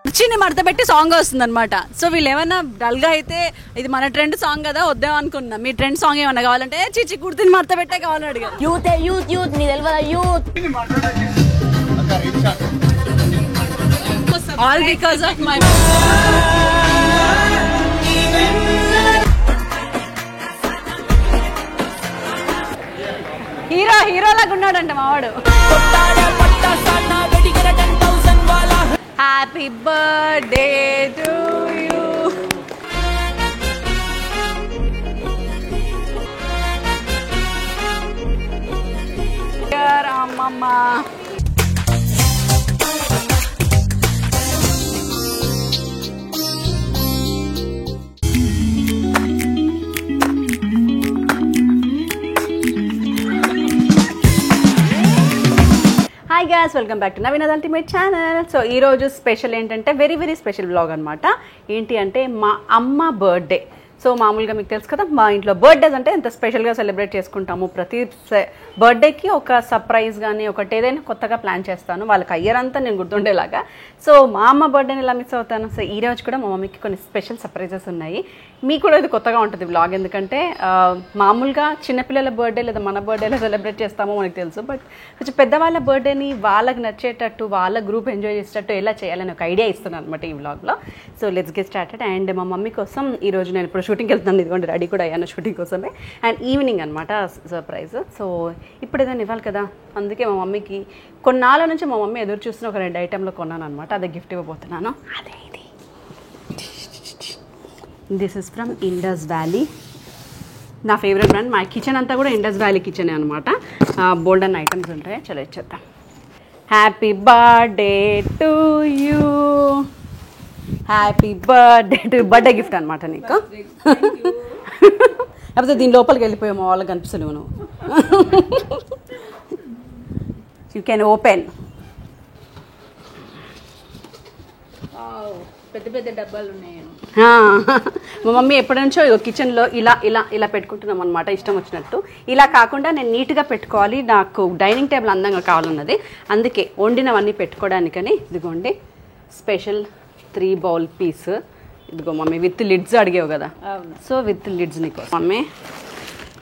కుర్చీని మడతపెట్టి సాంగ్ వస్తుంది అనమాట. సో వీళ్ళు ఏమైనా డల్గా అయితే ఇది మన ట్రెండ్ సాంగ్ కదా వద్దాం అనుకున్నా. మీ ట్రెండ్ సాంగ్ ఏమన్నా కావాలంటే చిచ్చి కుర్తిని మడతపెట్టే కావాలని అడిగారు. యూత్ యూత్ యూత్ నీ తెలియదా youth. All because of my హీరోలాగా ఉన్నాడంట మావాడు. Happy birthday to you. అమ్మమ్మ hi guys, welcome back to Naveenath ultimate channel. So ఈరోజు స్పెషల్ ఏంటంటే వెరీ వెరీ స్పెషల్ వ్లాగ్ అనమాట. ఏంటి అంటే మా అమ్మ బర్త్డే. సో మామూలుగా మీకు తెలుసు కదా మా ఇంట్లో బర్త్డేస్ అంటే ఎంత స్పెషల్గా సెలబ్రేట్ చేసుకుంటాము. ప్రతి బర్త్డేకి ఒక సర్ప్రైజ్ కానీ ఒకటి ఏదైనా కొత్తగా ప్లాన్ చేస్తాను, వాళ్ళకి అయ్యారంతా నేను గుర్తుండేలాగా. సో మా అమ్మ బర్త్డేని ఎలా మిస్ అవుతాను. సో ఈ రోజు కూడా మా మమ్మీకి కొన్ని స్పెషల్ సర్ప్రైజెస్ ఉన్నాయి. మీకు కూడా ఇది కొత్తగా ఉంటుంది వ్లాగ్, ఎందుకంటే మామూలుగా చిన్నపిల్లల బర్త్డే లేదా మన బర్త్డేలో సెలబ్రేట్ చేస్తామో మనకు తెలుసు. బట్ కొంచెం పెద్దవాళ్ళ బర్త్డేని వాళ్ళకి నచ్చేటట్టు వాళ్ళ గ్రూప్ ఎంజాయ్ చేసేటట్టు ఎలా చేయాలని ఒక ఐడియా ఇస్తున్నాను అనమాట ఈ వ్లాగ్లో. So let's get started. And మా మమ్మీ కోసం ఈరోజు నేను ఇప్పుడు షూటింగ్కి వెళ్తున్నాను. ఇదిగోండి రెడీ కూడా అయ్యాను షూటింగ్ కోసమే. అండ్ ఈవినింగ్ అనమాట సర్ప్రైజ్. సో ఇప్పుడు ఏదైనా ఇవ్వాలి కదా, అందుకే మా మమ్మీకి కొన్నాళ్ళ నుంచి మా మమ్మీ ఎదురు చూస్తున్న ఒక 2 ఐటెంలో కొన్నాను అనమాట. అదే గిఫ్ట్ ఇవ్వబోతున్నాను. అదే ఇది. This is from Indus valley, నా ఫేవరెట్ బ్రాండ్. మా కిచెన్ అంతా కూడా ఇండస్ వ్యాలీ కిచెనే అనమాట. బోల్డ్ అండ్ ఐటమ్స్ ఉంటాయి. చలో ఇచ్చేద్దాం. Happy birthday to you. Happy birthday to birthday gift అనమాట నీకు. లేకపోతే దీని లోపలికి వెళ్ళిపోయాము, మా వాళ్ళకి కనిపిస్తలేవు నువ్వు. You can open. పెద్ద పెద్ద డబ్బాలు ఉన్నాయి. మా మమ్మీ ఎప్పటి నుంచో కిచెన్లో ఇలా ఇలా ఇలా పెట్టుకుంటున్నాం అనమాట, ఇష్టం వచ్చినట్టు. ఇలా కాకుండా నేను నీట్గా పెట్టుకోవాలి, నాకు డైనింగ్ టేబుల్ అందంగా కావాలన్నది. అందుకే వండినవన్నీ పెట్టుకోవడానికని ఇదిగోండి స్పెషల్ 3 బౌల్ పీస్. ఇదిగో మమ్మీ విత్ లిడ్స్ అడిగావు కదా, సో విత్ లిడ్స్ నీకు మమ్మీ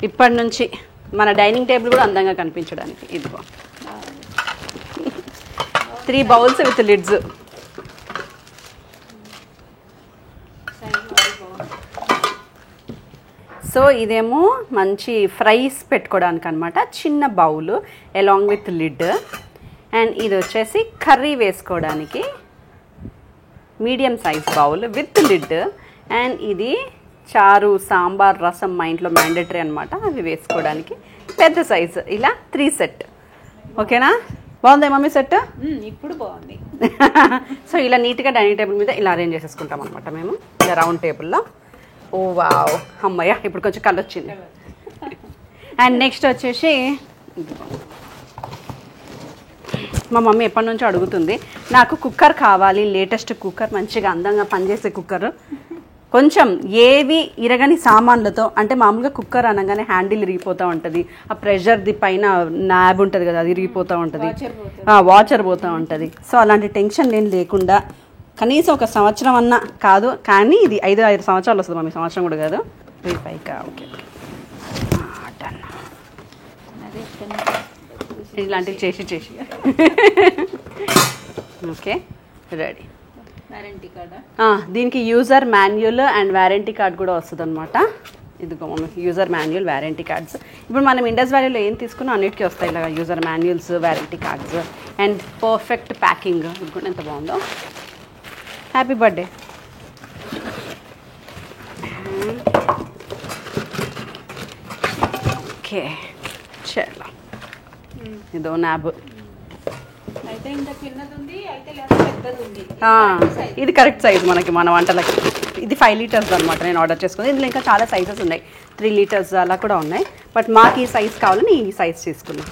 ఇప్పటి నుంచి మన డైనింగ్ టేబుల్ కూడా అందంగా కనిపించడానికి. ఇదిగో 3 బౌల్స్ విత్ లిడ్స్. సో ఇదేమో మంచి ఫ్రైస్ పెట్టుకోవడానికి అనమాట, చిన్న bowl along with lid. And ఇది వచ్చేసి కర్రీ వేసుకోవడానికి medium size bowl with lid. And ఇది చారు సాంబార్ రసం మా ఇంట్లో మ్యాండేటరీ అనమాట, అవి వేసుకోవడానికి పెద్ద సైజు. ఇలా 3 సెట్. ఓకేనా? బాగుందా మమ్మీ సెట్? ఇప్పుడు బాగుంది. సో ఇలా నీట్గా డైనింగ్ టేబుల్ మీద ఇలా అరేంజ్ చేసేసుకుంటాం అనమాట మేము, ఇలా రౌండ్ టేబుల్లో. ఓ వావ్, అమ్మయ్య ఇప్పుడు కొంచెం కలర్ వచ్చింది. అండ్ నెక్స్ట్ వచ్చేసి మా మమ్మీ ఎప్పటి నుంచో అడుగుతుంది, నాకు కుక్కర్ కావాలి, లేటెస్ట్ కుక్కర్, మంచిగా అందంగా పనిచేసే కుక్కర్, కొంచెం ఏవి ఇరగని సామాన్లతో. అంటే మామూలుగా కుక్కర్ అనగానే హ్యాండిల్ ఇరిగిపోతూ ఉంటుంది, ఆ ప్రెషర్ది పైన నాబ్ ఉంటుంది కదా, అది ఇరిగిపోతూ ఉంటుంది, వాచర్ పోతూ ఉంటుంది. సో అలాంటి టెన్షన్ నేను లేకుండా కనీసం ఒక సంవత్సరం అన్నా కాదు, కానీ ఇది 5 సంవత్సరాలు వస్తుంది మమ్మీ, సంవత్సరం కూడా కాదు. 3-5 ఓకే ఇలాంటివి చేసి ఓకే రెడీ. వారంటీ కార్డ్, దీనికి user manual and warranty card కూడా వస్తుంది అనమాట. ఇదిగో mummy user manual warranty cards. ఇప్పుడు మనం ఇండస్ వ్యాలీలో ఏం తీసుకున్నా అన్నిటికీ వస్తాయి ఇలా user manuals, warranty cards. And perfect packing. ఇదిగో ఎంత బాగుందో. Happy birthday. ఓకే చలో, ఇదో నాబ్. అయితే ఇంత చిన్నది ఉంది, అయితే పెద్దది ఉంది. ఇది కరెక్ట్ సైజ్ మనకి మన వంటలకి. ఇది 5 లీటర్స్ అనమాట నేను ఆర్డర్ చేసుకుంది. ఇందులో ఇంకా చాలా సైజెస్ ఉన్నాయి, 3 లీటర్స్ అలా కూడా ఉన్నాయి. బట్ మాకు ఈ సైజ్ కావాలని ఈ సైజ్ తీసుకున్నాం.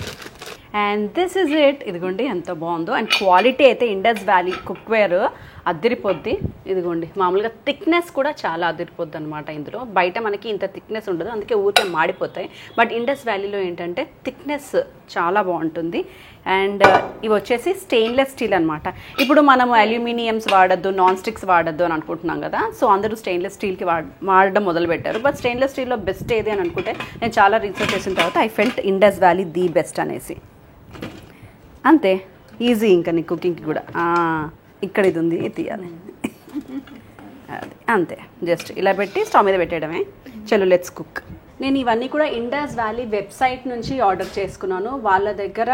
And this is it. ఇదిగోండి ఎంత బాగుందో. అండ్ క్వాలిటీ అయితే ఇండస్ వ్యాలీ కుక్వేర్ అదిరిపోద్ది. ఇదిగోండి మామూలుగా థిక్నెస్ కూడా చాలా అదిరిపోద్ది అనమాట. ఇందులో బయట మనకి ఇంత థిక్నెస్ ఉండదు, అందుకే ఊరికే మాడిపోతాయి. బట్ ఇండస్ వ్యాలీలో ఏంటంటే థిక్నెస్ చాలా బాగుంటుంది. అండ్ ఇవి వచ్చేసి స్టెయిన్లెస్ స్టీల్ అనమాట. ఇప్పుడు మనము అల్యూమినియంస్ వాడద్దు, నాన్ స్టిక్స్ వాడద్దు అని అనుకుంటున్నాం కదా. సో అందరూ స్టెయిన్లెస్ స్టీల్కి వాడడం మొదలుపెట్టారు. బట్ స్టెయిన్లెస్ స్టీల్లో బెస్ట్ ఏది అని అనుకుంటే నేను చాలా రీసెర్చ్ చేసిన తర్వాత I felt Indus valley the best అనేసి. అంతే, ఈజీ ఇంకా నీ కుకింగ్కి కూడా. ఇక్కడ ఇది ఉంది, ఇది తీయాలి. అది అంతే, జస్ట్ ఇలా పెట్టి స్టవ్ మీద పెట్టేయడమే. చలో లెట్స్ కుక్. నేను ఇవన్నీ కూడా ఇండస్ వ్యాలీ వెబ్సైట్ నుంచి ఆర్డర్ చేసుకున్నాను. వాళ్ళ దగ్గర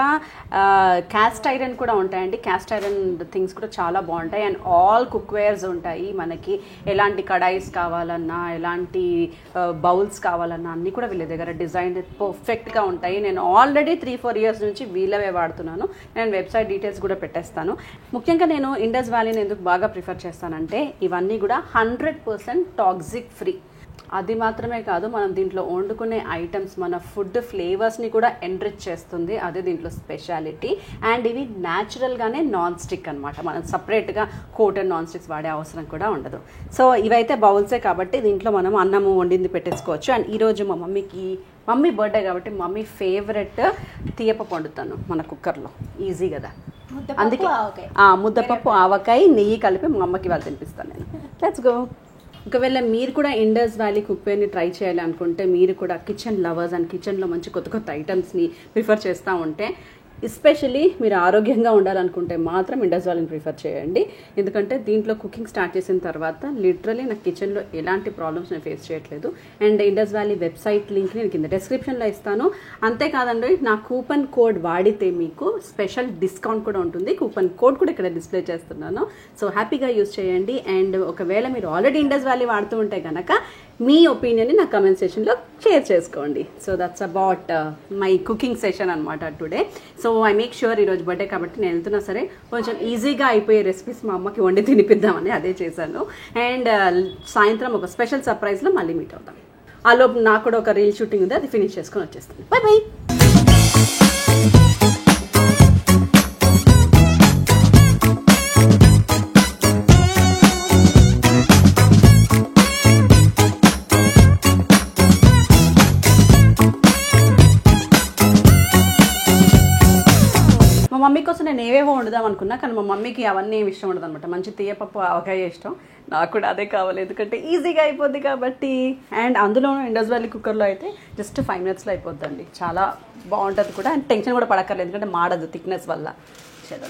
క్యాస్ట్ ఐరన్ కూడా ఉంటాయండి. క్యాస్ట్ ఐరన్ థింగ్స్ కూడా చాలా బాగుంటాయి. అండ్ ఆల్ కుక్వేర్స్ ఉంటాయి. మనకి ఎలాంటి కడాయిస్ కావాలన్నా, ఎలాంటి బౌల్స్ కావాలన్నా అన్నీ కూడా వీళ్ళ దగ్గర డిజైన్ పర్ఫెక్ట్గా ఉంటాయి. నేను ఆల్రెడీ 3-4 ఇయర్స్ నుంచి వీళ్ళవే వాడుతున్నాను. నేను వెబ్సైట్ డీటెయిల్స్ కూడా పెట్టేస్తాను. ముఖ్యంగా నేను ఇండస్ వ్యాలీని ఎందుకు బాగా ప్రిఫర్ చేస్తానంటే ఇవన్నీ కూడా 100% టాక్సిక్ ఫ్రీ. అది మాత్రమే కాదు, మనం దీంట్లో వండుకునే ఐటమ్స్ మన ఫుడ్ ఫ్లేవర్స్ని కూడా ఎన్రిచ్ చేస్తుంది. అదే దీంట్లో స్పెషాలిటీ. అండ్ ఇవి న్యాచురల్గానే నాన్ స్టిక్ అనమాట. మనం సపరేట్గా కోటెడ్ నాన్ స్టిక్స్ వాడే అవసరం కూడా ఉండదు. సో ఇవైతే బౌల్సే కాబట్టి దీంట్లో మనం అన్నము వండింది పెట్టేసుకోవచ్చు. అండ్ ఈరోజు మా మమ్మీ బర్త్డే కాబట్టి మమ్మీ ఫేవరెట్ తీయపప్పు వండుతాను మన కుక్కర్లో. ఈజీ కదా, అందుకే ముద్దపప్పు ఆవకాయ నెయ్యి కలిపి మా అమ్మకి వాళ్ళు తినిపిస్తాను నేను. Let's go. ఒకవేళ మీరు కూడా ఇండస్ వ్యాలీ కుక్వేర్ని ట్రై చేయాలి అనుకుంటే, మీరు కూడా కిచెన్ లవర్స్ అండ్ కిచెన్లో మంచి కొత్త కొత్త ఐటమ్స్ని ప్రిఫర్ చేస్తూ ఉంటే, ఎస్పెషలీ మీరు ఆరోగ్యంగా ఉండాలనుకుంటే మాత్రం ఇండస్ వ్యాలీని ప్రిఫర్ చేయండి. ఎందుకంటే దీంట్లో కుకింగ్ స్టార్ట్ చేసిన తర్వాత లిటరలీ నా కిచెన్లో ఎలాంటి ప్రాబ్లమ్స్ నేను ఫేస్ చేయట్లేదు. And Indus valley website link నేను కింద డిస్క్రిప్షన్లో ఇస్తాను. అంతేకాదండి, నా కూపన్ కోడ్ వాడితే మీకు స్పెషల్ డిస్కౌంట్ కూడా ఉంటుంది. కూపన్ కోడ్ కూడా ఇక్కడ డిస్ప్లే చేస్తున్నాను. సో హ్యాపీగా యూజ్ చేయండి. అండ్ ఒకవేళ మీరు ఆల్రెడీ ఇండస్ వ్యాలీ వాడుతూ ఉంటే కనుక మీ ఒపీనియన్ని నా కమెంట్ సెషన్లో షేర్ చేసుకోండి. So that's about my cooking session అనమాట today. So I make sure ఈరోజు బర్త్డే కాబట్టి నేను వెళ్తున్నా సరే కొంచెం ఈజీగా అయిపోయే రెసిపీస్ మా అమ్మకి వండి తినిపిద్దామని అదే చేశాను. అండ్ సాయంత్రం ఒక స్పెషల్ సర్ప్రైజ్లో మళ్ళీ మీట్ అవుతాం. ఆలోపు నాకు కూడా ఒక రీల్ షూటింగ్ ఉంది, అది ఫినిష్ చేసుకొని వచ్చేస్తాను. By by. మా మమ్మీ కోసం నేను ఏవేవో వండుదాం అనుకున్నా, కానీ మా మమ్మీకి అవన్నీ ఏమి ఇష్టం ఉండదు అనమాట. మంచి తీయపప్పు ఆవకాయ ఇష్టం, నాకు కూడా అదే కావాలి ఎందుకంటే ఈజీగా అయిపోద్ది కాబట్టి. అండ్ అందులోనూ ఇండస్ వ్యాలీ కుక్కర్లో అయితే జస్ట్ 5 minutesలో అయిపోద్దండి. చాలా బాగుంటుంది కూడా. అండ్ టెన్షన్ కూడా పడక్కర్లేదు ఎందుకంటే మాడదు థిక్నెస్ వల్ల. చలో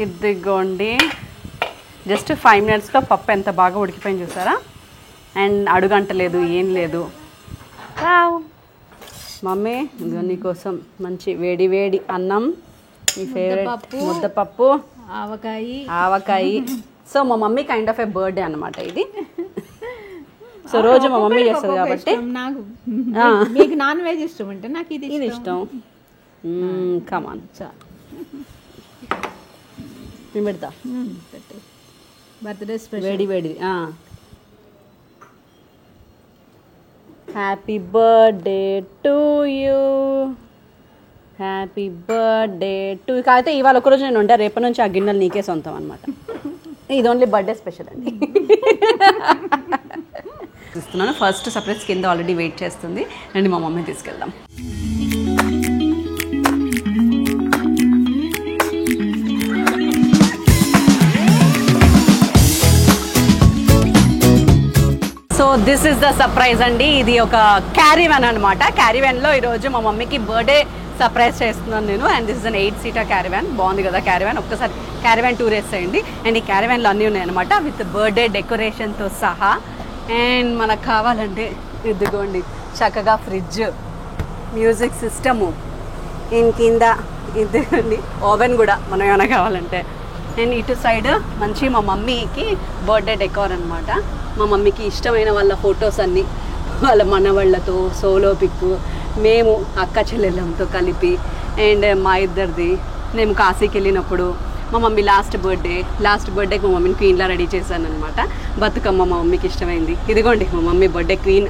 ఇదిగోండి, జస్ట్ 5 minutesలో పప్పు ఎంత బాగా ఉడికిపోయింది చూసారా. అండ్ అడుగంటలేదు, ఏం లేదు. మమ్మీ ఇదిగో నీకోసం మంచి వేడి వేడి అన్నం, మీ ఫేవరెట్ ముద్దపప్పు ఆవకాయ. సో మా mummy kind of A birthday అనమాట ఇది. సో రోజు మా మమ్మీ చేస్తుంది కాబట్టి. మీకు నాన్ వెజ్ ఇష్టం అంటే నాకు ఇది ఇష్టం. కమాన్ పెడతా. బర్త్డే స్పెషల్ వేడి వేడి. Happy birthday to you, happy birthday to you. కాకపోతే ఇవాళ ఒకరోజు నేను ఉంటే రేపటి నుంచి ఆ గిన్నెలు నీకే సొంతం అనమాట. ఇది ఓన్లీ బర్త్డే స్పెషల్ అండి. ఇస్తున్నాను. ఫస్ట్ సర్ప్రైజ్ కింద ఆల్రెడీ వెయిట్ చేస్తుంది. అండ్ మా మమ్మీ తీసుకెళ్దాం. So this is the surprise అండి. ఇది ఒక క్యారీవ్యాన్ అనమాట. క్యారీవ్యాన్లో ఈరోజు మా మమ్మీకి బర్త్డే సర్ప్రైజ్ చేస్తున్నాను నేను. And this is an 8-seater క్యారీవ్యాన్. బాగుంది కదా క్యారీవ్యాన్. ఒక్కసారి క్యారీవ్యాన్ టూర్ వేసేయండి. అండ్ ఈ క్యారీవ్యాన్లో అన్నీ ఉన్నాయన్నమాట, విత్ బర్త్డే డెకరేషన్తో సహా. అండ్ మనకు కావాలంటే ఇదిగోండి చక్కగా ఫ్రిడ్జ్, మ్యూజిక్ సిస్టము, కింద ఇదిగోండి ఓవెన్ కూడా మనం ఏమైనా కావాలంటే. అండ్ ఇటు సైడ్ మంచి మా మమ్మీకి బర్త్డే డెకార్ అనమాట. మా మమ్మీకి ఇష్టమైన వాళ్ళ ఫొటోస్ అన్నీ, వాళ్ళ మనవాళ్ళతో సోలో పిక్, మేము అక్క చెల్లెళ్ళంతో కలిపి, అండ్ మా ఇద్దరిది మేము కాశీకి వెళ్ళినప్పుడు మా మమ్మీ లాస్ట్ బర్త్డేకి మా మమ్మీని క్వీన్లా రెడీ చేశాను అనమాట. బతుకమ్మ మా మమ్మీకి ఇష్టమైంది. ఇదిగోండి మా మమ్మీ బర్త్డే క్వీన్,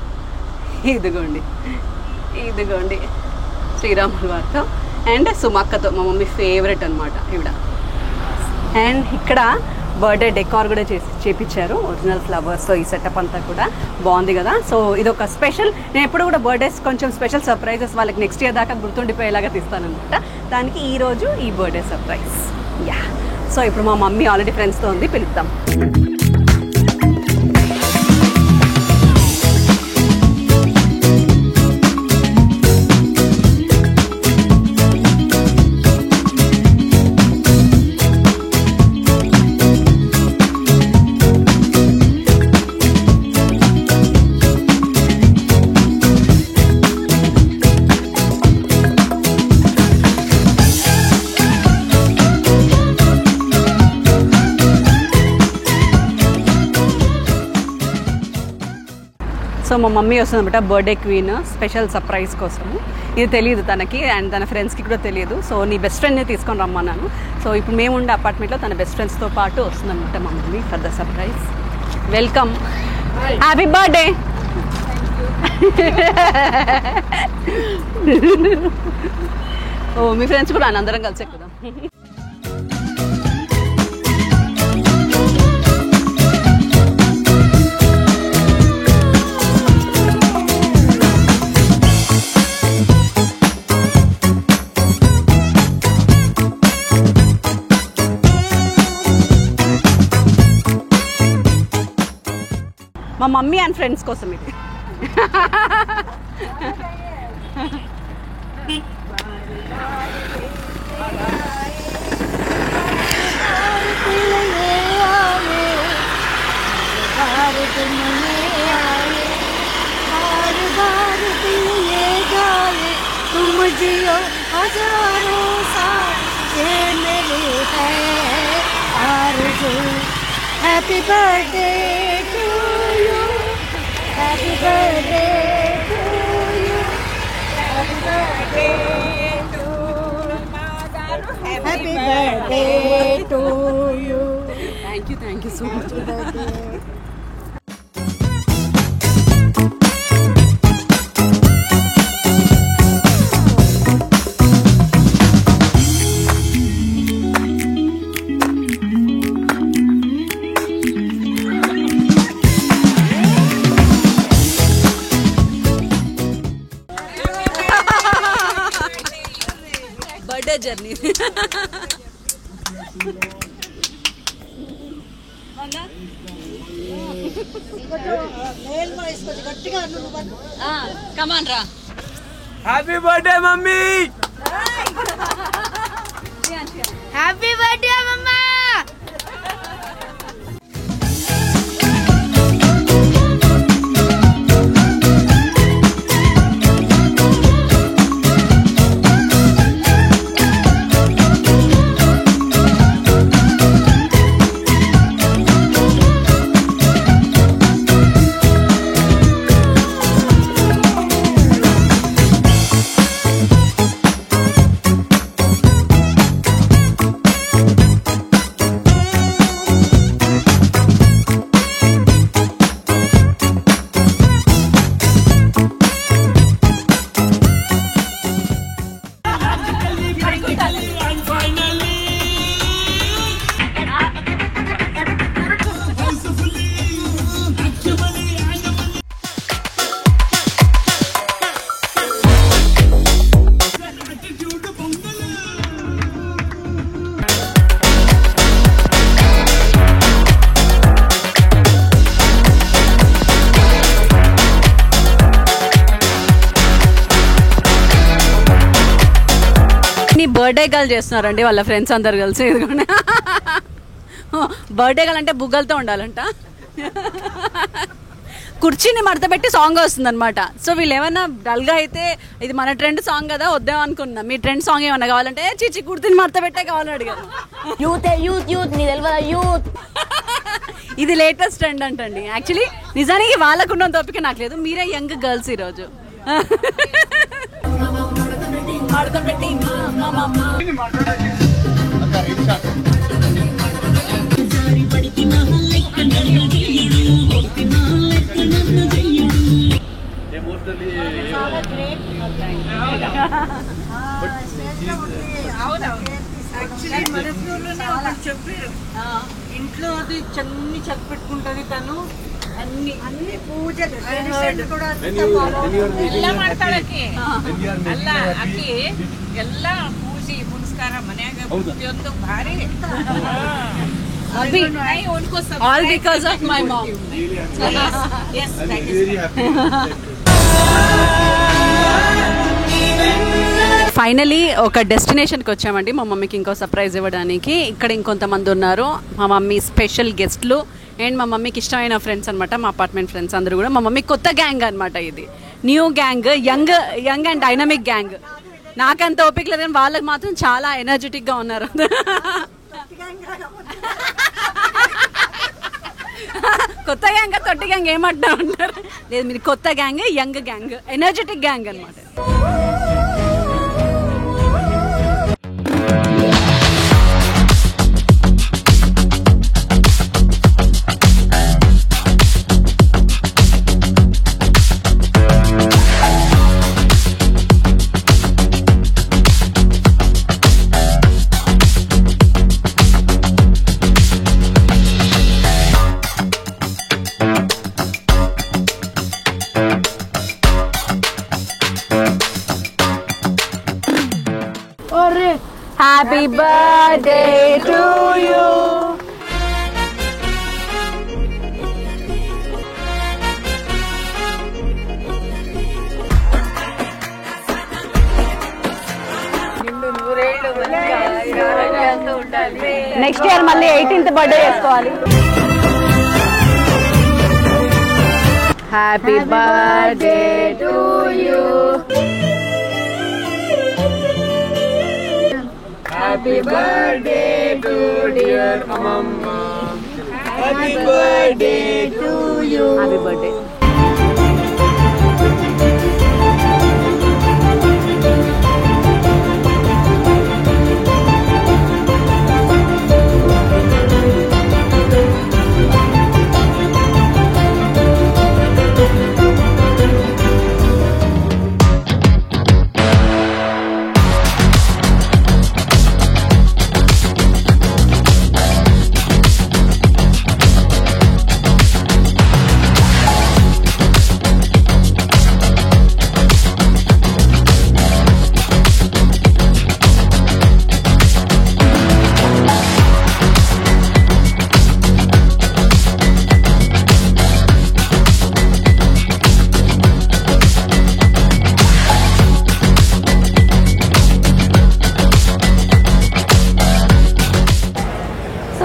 ఇదిగోండి శ్రీరాముల వారితో అండ్ సుమక్కతో, మా మమ్మీ ఫేవరెట్ అనమాట ఈవిడ. అండ్ ఇక్కడ బర్త్డే డెకార్ కూడా చేపించారు ఒరిజినల్ ఫ్లవర్స్తో. ఈ సెటప్ అంతా కూడా బాగుంది కదా. సో ఇది ఒక స్పెషల్, నేను ఎప్పుడు కూడా బర్త్డేస్ కొంచెం స్పెషల్ సర్ప్రైజెస్ వాళ్ళకి నెక్స్ట్ ఇయర్ దాకా గుర్తుండిపోయేలాగా తీస్తానమాట. దానికి ఈరోజు ఈ బర్త్డే సర్ప్రైజ్. యా, సో ఇప్పుడు మా మమ్మీ ఆల్రెడీ ఫ్రెండ్స్తో ఉంది, పిలుద్దాం. సో మా మమ్మీ వస్తుందన్నమాట బర్త్డే క్వీన్ స్పెషల్ సర్ప్రైజ్ కోసము. ఇది తెలియదు తనకి అండ్ తన ఫ్రెండ్స్కి కూడా తెలియదు. సో నీ బెస్ట్ ఫ్రెండ్ని తీసుకొని రమ్మన్నాను. సో ఇప్పుడు మేము ఉండే అపార్ట్మెంట్లో తన బెస్ట్ ఫ్రెండ్స్తో పాటు వస్తుందన్నమాట మా mummy for the surprise. Welcome, happy birthday. ఓ మీ ఫ్రెండ్స్ కూడా అందరం కలిసి ఎక్కుదాం. మా మమ్మీ అండ్ ఫ్రెండ్స్ కోసం ఇది. Happy birthday to you. Happy birthday to you. Happy birthday to Happy birthday to you. Thank you so much. Birthday journey. Come on రా. Happy birthday mummy. Happy birthday, Mama. Birthday girl చేస్తున్నారండి వాళ్ళ friends అందరు కలిసి. ఇదిగోండి birthday girl అంటే బుగ్గలతో ఉండాలంట. కుర్చీని మడతపెట్టి సాంగ్ వస్తుంది అనమాట. సో వీళ్ళు ఏమన్నా డల్గా అయితే ఇది మన ట్రెండ్ సాంగ్ కదా వద్దాం అనుకున్నా. మీ ట్రెండ్ సాంగ్ ఏమన్నా కావాలంటే చిచి కుర్చీని మడతపెట్టే కావాలని అడిగారు. ఇది లేటెస్ట్ ట్రెండ్ అంటండి. యాక్చువల్లీ నిజానికి వాళ్ళకున్న తోపిక నాకు లేదు. మీరే యంగ్ గర్ల్స్ ఈరోజు. ఇంట్లో అది చన్ని చెక్క పెట్టుకుంటది తను. అన్ని అన్ని పూజలు ಎಲ್ಲ ಮಾಡ್ತಾಳಕ್ಕೆ ಅಲ್ಲ ಅಕ್ಕಿ ಎಲ್ಲ ಪೂಜೆ ಪುನಸ್ಕಾರ ಮನ್ಯಾಗ ಪ್ರತಿಯೊಂದು ಭಾರಿ All because of my mom. Yes, that is finally ఒక డెస్టినేషన్కి వచ్చామండి. మా మమ్మీకి ఇంకో సర్ప్రైజ్ ఇవ్వడానికి. ఇక్కడ ఇంకొంతమంది ఉన్నారు మా మమ్మీ స్పెషల్ గెస్ట్లు అండ్ మా మమ్మీకి ఇష్టమైన ఫ్రెండ్స్ అనమాట. మా అపార్ట్మెంట్ ఫ్రెండ్స్ అందరూ కూడా. మా మమ్మీ కొత్త గ్యాంగ్ అనమాట. ఇది new gang, young and dynamic gang. నాకంత ఓపిక లేదని వాళ్ళకి మాత్రం చాలా ఎనర్జెటిక్గా ఉన్నారు. కొత్త గ్యాంగ్ తొట్టి గ్యాంగ్ ఏమంటా ఉంటారు. లేదు, మీరు కొత్త gang, young gang, energetic gang అనమాట. Happy birthday to you. Next year మళ్ళీ 18th బర్త్డే చేసుకోవాలి. Happy birthday to you. Happy birthday to dear Mama. Happy birthday to you. Happy birthday.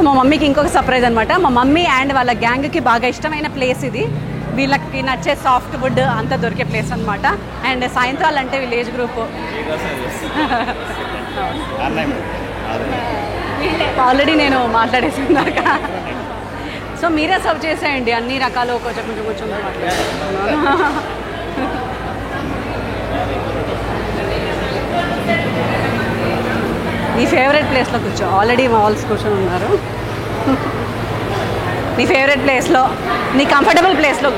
మా మమ్మీకి ఇంకొక సర్ప్రైజ్ అనమాట. మా మమ్మీ అండ్ వాళ్ళ గ్యాంగ్కి బాగా ఇష్టమైన ప్లేస్ ఇది. వీళ్ళకి నచ్చే సాఫ్ట్ వుడ్ అంతా దొరికే ప్లేస్ అనమాట. అండ్ సాయంత్రాలు అంటే విలేజ్ గ్రూప్ ఆల్రెడీ నేను మాట్లాడేసిందాక. సో మీరే సర్వ్ చేసేయండి అన్ని రకాలు కొంచెం కొంచెం కొంచెం మాట్లాడుతున్నాను. నీ ఫేవరెట్ ప్లేస్లో కూర్చో. ఆల్రెడీ మా వాళ్ళస్ కూర్చొని ఉన్నారు. నీ ఫేవరెట్ ప్లేస్లో, నీ కంఫర్టబుల్ ప్లేస్లో.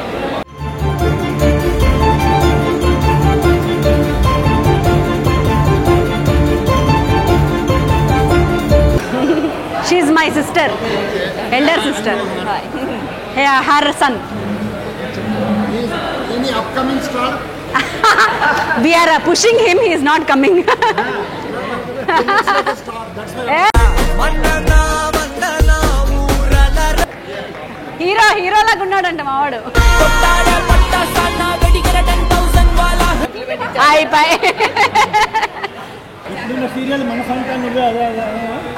She is my sister, elder sister. Her son. Any upcoming star? We are pushing him, he is not coming. Hero లాగా ఉన్నాడంట మావాడు.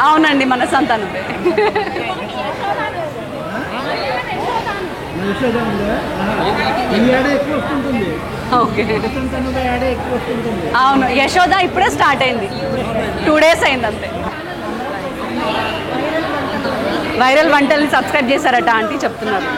అవునండి, మన సంతానం. ఓకే అవును యశోద ఇప్పుడే స్టార్ట్ అయింది 2 days అయింది అంతే వైరల్ వంటల్ని సబ్స్క్రైబ్ చేశారట ఆంటీ చెప్తున్నారు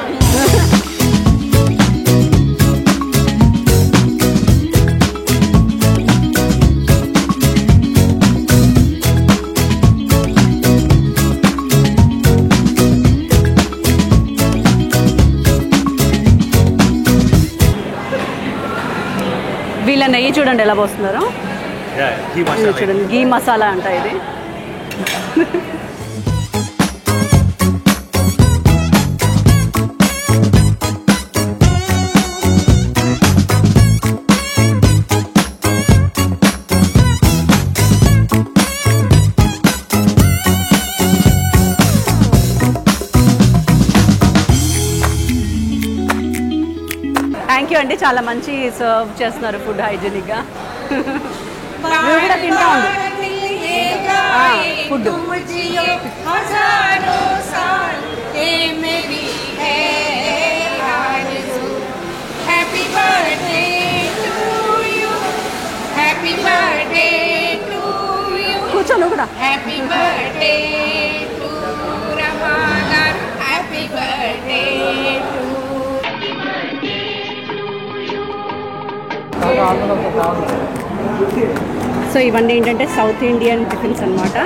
వీళ్ళ నెయ్యి చూడండి ఎలా పోస్తున్నారో చూడండి గీ మసాలా అంట ఇది థ్యాంక్ యూ అండి చాలా మంచి సర్వ్ చేస్తున్నారు ఫుడ్ హైజీనిక్గా నువ్వు కూడా తింటా ఉంది ఫుడ్ కూర్చో నువ్వు కూడా హ్యాపీ బర్త్డే టు రమాగారు హ్యాపీ బర్త్డే టు సో ఇవన్నీ ఏంటంటే సౌత్ ఇండియన్ టిఫిన్స్ అన్నమాట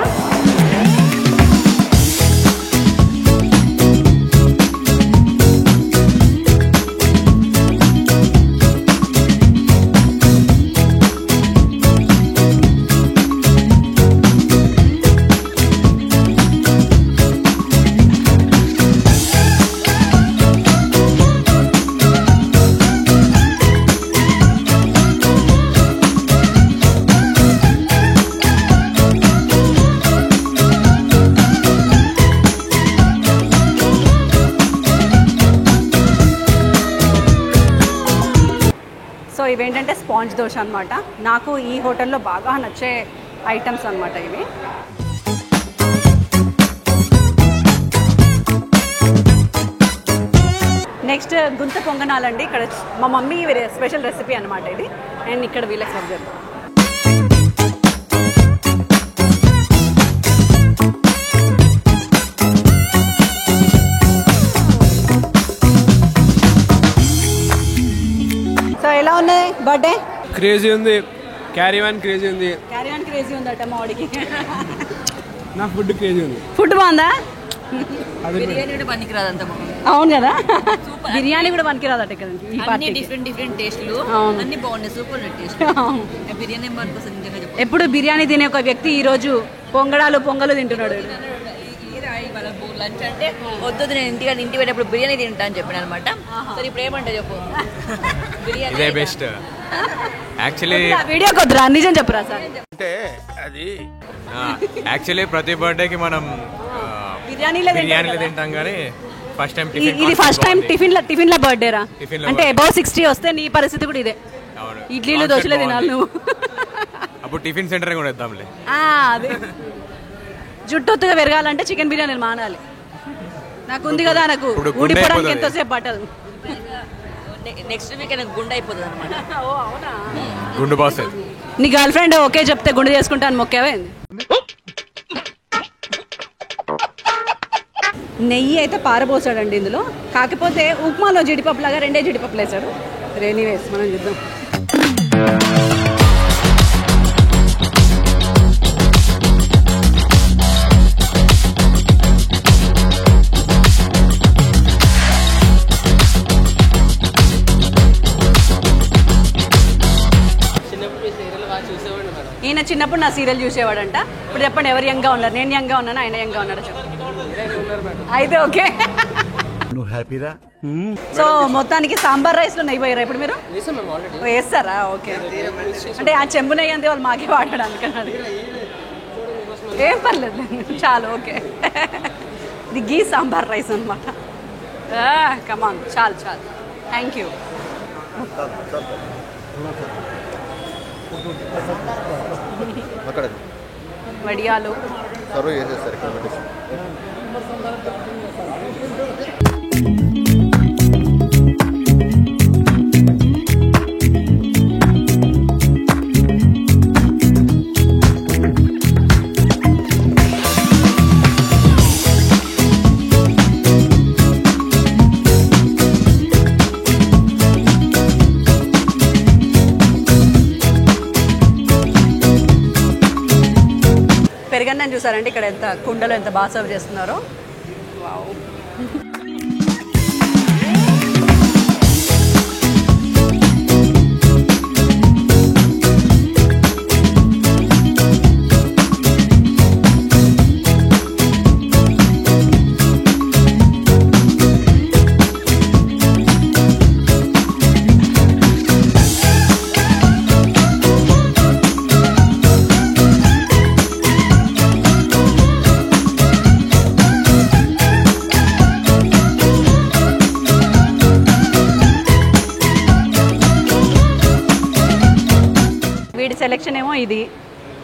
సో ఇవేంటంటే స్పాంజ్ దోశ అనమాట నాకు ఈ హోటల్లో బాగా నచ్చే ఐటమ్స్ అనమాట ఇవి నెక్స్ట్ గుంత పొంగనాలండి ఇక్కడ మా మమ్మీ స్పెషల్ రెసిపీ అనమాట ఇది అండ్ ఇక్కడ వీళ్ళకి సర్వ్ చేద్దాం సో ఎలా ఉన్నాయి బర్త్డే క్రేజీ ఉంది క్యారీవాన్ క్రేజీ ఉంది క్యారీవాన్ క్రేజీ ఉందట మా వాడికి నా ఫుడ్ క్రేజీ ఉంది ఫుడ్ బాగుందా బిర్యానీ కూడా పనికిరాదు అంత అవును కదా బిర్యానీ కూడా పనికిరాదట ఇక్కడ ఈ అన్ని పార్టీ డిఫరెంట్ టేస్ట్లు అన్ని బాగున్నాయి సూపర్ టేస్ట్ బిర్యానీ పనికొస్తుంది నిజంగా చెప్పు ఎప్పుడు బిర్యానీ తినే ఒక వ్యక్తి ఈ రోజు పొంగలు తింటున్నాడు లంచ్ అంటే వద్దు నేను ఇంటి వెళ్ళేప్పుడు బిర్యానీ తింటా అని చెప్పాను అనమాట సరే ఇప్పుడు ఏమంటా చెప్పు బిర్యానీ ఇదే బెస్ట్ యాక్చువల్లీ వీడియో కొద్దురా నిజం చెప్పురా సార్ అంటే అది యాక్చువల్లీ ప్రతి బర్త్డేకి మనం బిర్యానీలో తింటాం కానీ ఫస్ట్ టైం ఇది ఫస్ట్ టైం టిఫిన్ ల బర్త్డే రా టిఫిన్ అంటే అబౌవ్ 60 వస్తే నీ పరిస్థితి కూడా ఇదే ఇడ్లీలు దోశలు తినాలి నువ్వు అప్పుడు టిఫిన్ సెంటర్ కూడా ఇద్దాంలే అదే జుట్టొత్తుగా పెరగాలంటే చికెన్ బిర్యానీ మానాలి నాకు ఉంది కదా నాకు ఊడిపోవడానికి ఎంతోసేపు పట్టదు నెక్స్ట్ వీక్ గుండె అయిపోతుంది అనమాట గుండు బాస్ నీ గర్ల్ ఫ్రెండ్ ఓకే చెప్తే గుండె చేసుకుంటాను మొక్కేవే నెయ్యి అయితే పారబోసాడండి ఇందులో కాకపోతే ఉప్మాలో జీడిపప్పు లాగా 2 జీడిపప్పులు వేసాడు ఎనీవేస్ మనం చూద్దాం ఈయన చిన్నప్పుడు నా సీరియల్ చూసేవాడంట ఇప్పుడు చెప్పండి ఎవరు యంగ్గా ఉన్నారు నేను యంగ్గా ఉన్నాను ఆయన యంగ్గా ఉన్నాడు అయితే ఓకే నువ్వు హ్యాపీరా సో మొత్తానికి సాంబార్ రైస్ లో నెయ్యి పోయారా ఇప్పుడు మీరు వేస్తారా ఓకే అంటే ఆ చెంబు నెయ్యి అంతే వాళ్ళు మాకే వాడడానికి అన్నది ఏం పర్లేదు చాలు ఓకే ఇది గీ సాంబార్ రైస్ అనమాట కమాన్ చాలు థ్యాంక్ యూ అక్కడ వడియాలు సర్వ్ చేసేస్తారు ఇక్కడ చూసారంటే ఇక్కడ ఎంత కుండలో ఎంత బాగా సర్వ్ చేస్తున్నారో. వావ్.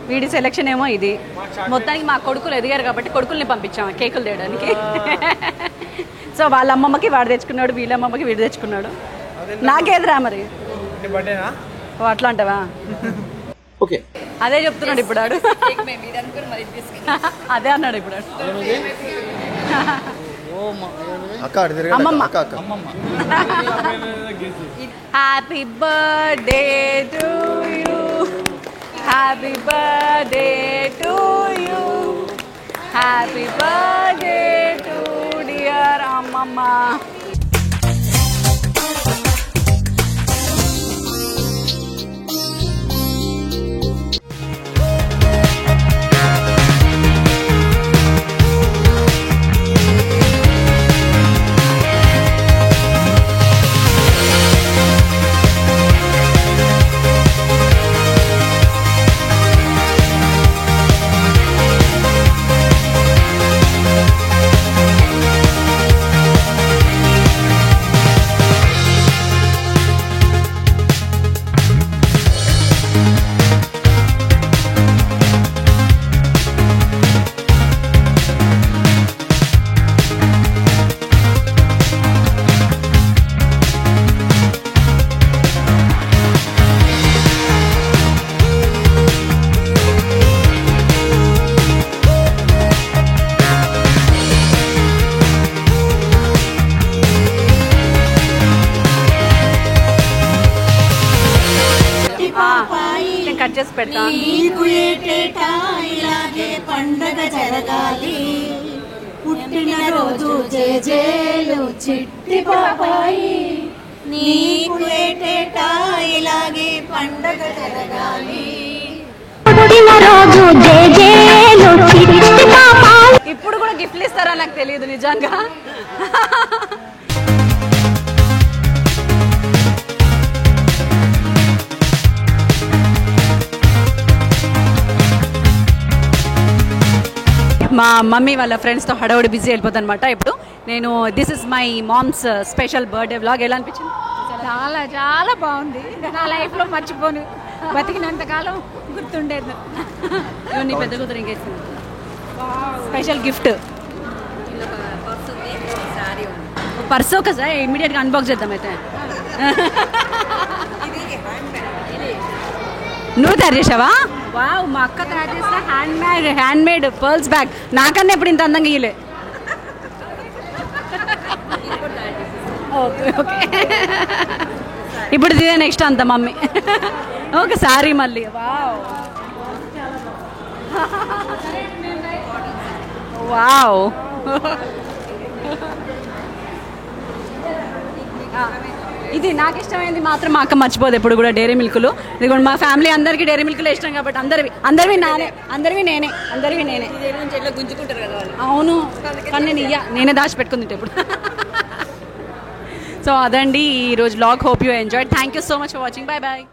వీడి సెలెక్షన్ ఏమో ఇది. మొత్తానికి మా కొడుకులు ఎదిగారు కాబట్టి కొడుకుల్ని పంపించాము కేకులు తేయడానికి. సో వాళ్ళ అమ్మమ్మకి వాడు తెచ్చుకున్నాడు, వీళ్ళ అమ్మమ్మకి వీడు తెచ్చుకున్నాడు. నాకేదిరా మరి అట్లా అంటావా? ఓకే అదే చెప్తున్నాడు ఇప్పుడు ఆడు. అదే అన్నాడు ఇప్పుడు ఆడు. అమ్మమ్మ. Happy birthday to you, happy birthday to you, happy birthday to dear అమ్మమ్మ. కట్ చేసి పెడతా. నీకు ఏటేటా ఇలాగే పండగ జరగాలి, పుట్టినరోజు జేజేలు చిట్టి పాపాయి. నీకు ఏటేటా ఇలాగే పండగ జరగాలి, పుట్టినరోజు జేజేలు చిట్టి పాపాయి. ఇప్పుడు కూడా గిఫ్ట్లు ఇస్తారా నాకు తెలియదు నిజంగా. మా మమ్మీ వాళ్ళ ఫ్రెండ్స్తో హడావుడి బిజీ వెళ్ళిపోతుంది అనమాట. ఇప్పుడు నేను this is my mom's special birthday vlog. ఎలా అనిపించింది? చాలా చాలా బాగుంది. నా లైఫ్లో మర్చిపోను, బతికినంతకాలం గుర్తుండేది. నీ పెద్ద కూతురు ఇంకేసింది స్పెషల్ గిఫ్ట్. పర్స్ ఒక సార్ ఇమీడియట్గా అన్బాక్స్ చేద్దాం. అయితే నువ్వు తయారు చేసావా? వావ్, మా అక్క తయారు చేస్తా హ్యాండ్ మేడ్ పర్ల్స్ బ్యాగ్. నాకన్నా ఎప్పుడు ఇంత అందంగా ఇయ్యలే. ఓకే ఓకే, ఇప్పుడు ఇదే నెక్స్ట్ అంత మమ్మీ. ఓకే సారీ మళ్ళీ. Wow wow. ఇది నాకు ఇష్టమైంది మాత్రం మా అక్క మర్చిపోదు ఎప్పుడు కూడా, డైరీ మిల్క్లు. ఇది కూడా మా ఫ్యామిలీ అందరికీ డైరీ మిల్క్లు ఇష్టం కాబట్టి అందరివి నేనే గుంజుకుంటారు కదా. అవును, కానీ నేనే దాచిపెట్టుకుని తింటే ఇప్పుడు. సో అదండి ఈరోజు vlog. Hope you enjoyed. Thank you so much for watching. Bye bye.